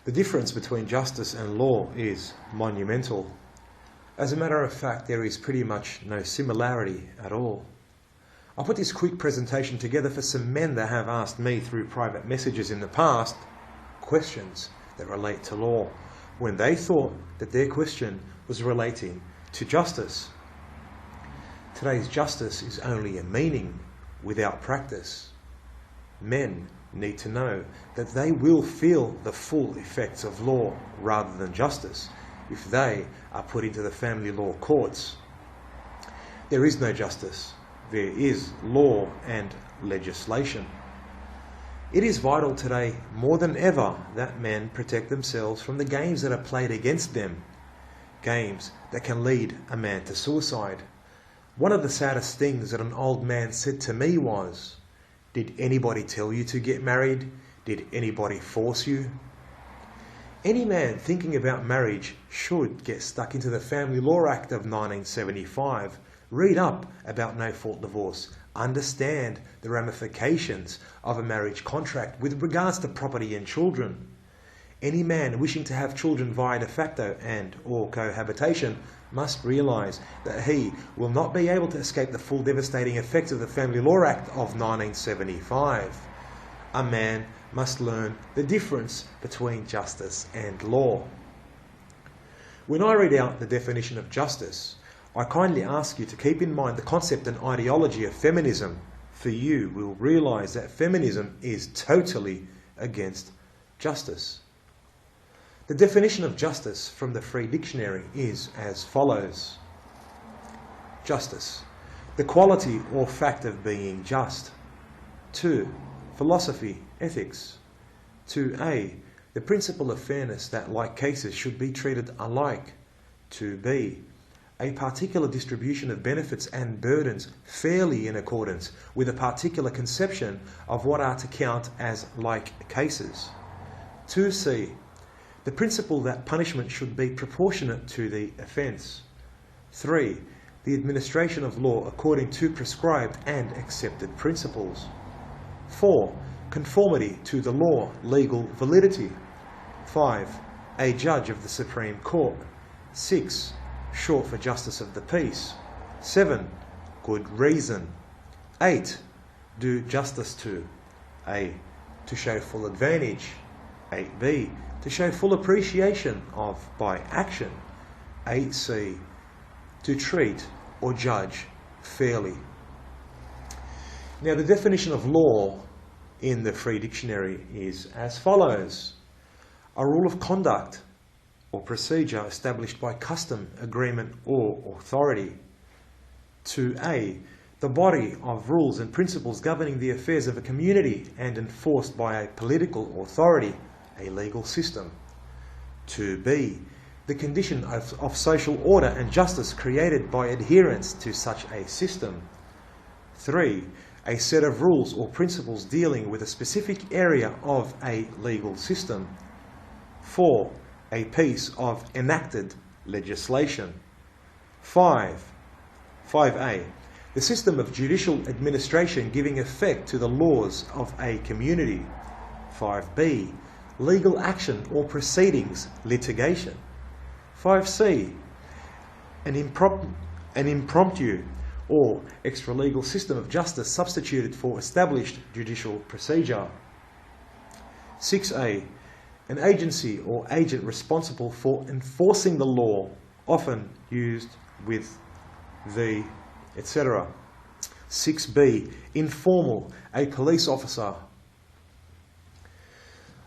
The difference between justice and law is monumental. As a matter of fact, there is pretty much no similarity at all. I put this quick presentation together for some men that have asked me through private messages in the past questions that relate to law, when they thought that their question was relating to justice. Today's justice is only a meaning without practice. Men need to know that they will feel the full effects of law rather than justice if they are put into the family law courts. There is no justice. There is law and legislation. It is vital today more than ever that men protect themselves from the games that are played against them, games that can lead a man to suicide. One of the saddest things that an old man said to me was, "Did anybody tell you to get married? Did anybody force you?" Any man thinking about marriage should get stuck into the Family Law Act of 1975, read up about no-fault divorce, understand the ramifications of a marriage contract with regards to property and children. Any man wishing to have children via de facto and or cohabitation must realise that he will not be able to escape the full devastating effects of the Family Law Act of 1975. A man must learn the difference between justice and law. When I read out the definition of justice, I kindly ask you to keep in mind the concept and ideology of feminism, for you will realise that feminism is totally against justice. The definition of justice from the Free Dictionary is as follows. Justice, the quality or fact of being just. 2. Philosophy, ethics. 2a, the principle of fairness that like cases should be treated alike. 2b, a particular distribution of benefits and burdens fairly in accordance with a particular conception of what are to count as like cases. 2c, the principle that punishment should be proportionate to the offence. 3. The administration of law according to prescribed and accepted principles. 4. Conformity to the law, legal validity. 5. A judge of the Supreme Court. 6. Short for justice of the peace. 7. Good reason. 8. Do justice to. A. To show full advantage. 8b. To show full appreciation of by action. 8c. To treat or judge fairly. Now the definition of law in the Free Dictionary is as follows. A rule of conduct or procedure established by custom, agreement or authority. 2a. The body of rules and principles governing the affairs of a community and enforced by a political authority, a legal system. 2b. The condition of social order and justice created by adherence to such a system. 3. A set of rules or principles dealing with a specific area of a legal system. 4. A piece of enacted legislation. 5a. The system of judicial administration giving effect to the laws of a community. 5b. Legal action or proceedings, litigation. 5c. An impromptu or extra-legal system of justice substituted for established judicial procedure. 6a. An agency or agent responsible for enforcing the law, often used with the, etc. 6b. Informal, a police officer.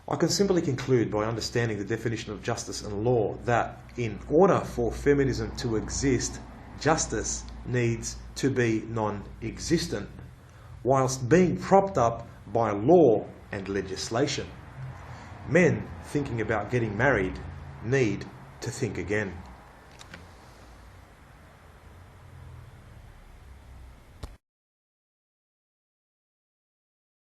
I can simply conclude by understanding the definition of justice and law that in order for feminism to exist, justice needs to be non-existent, whilst being propped up by law and legislation. Men thinking about getting married need to think again.